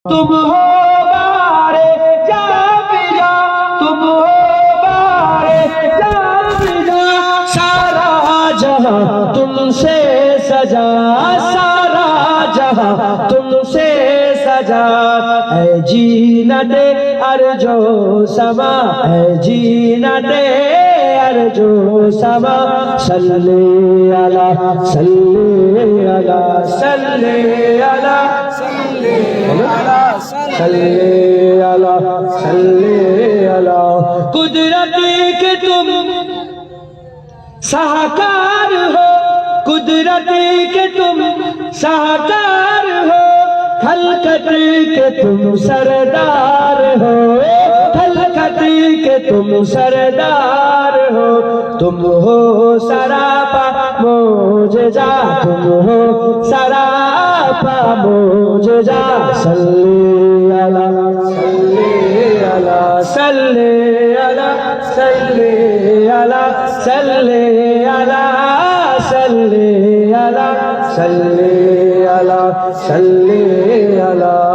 तुम हो बारे जाबिया, तुम हो बारे जाबिया, सारा जहां तुमसे सजा, सारा जहां तुमसे सजा। है जीनते अर्जो समा, है जीनते अर्जो समा। सल्ले अला सल्ले अला सल्ले अला सल्ले अला सल्ले अला सल्ले अला। कुदरत के तुम साकार हो, कुदरत के तुम साकार हो, खलकत के तुम सरदार हो, खलकत के तुम सरदार हो। तुम हो सरापा मोजजा, तुम हो सरापा मोजजा। सल्ले अला सल्ले अला सल्ले अला सल्ले अला सल्ले अला सल्ले अला सल्ले अला सल्ले अला।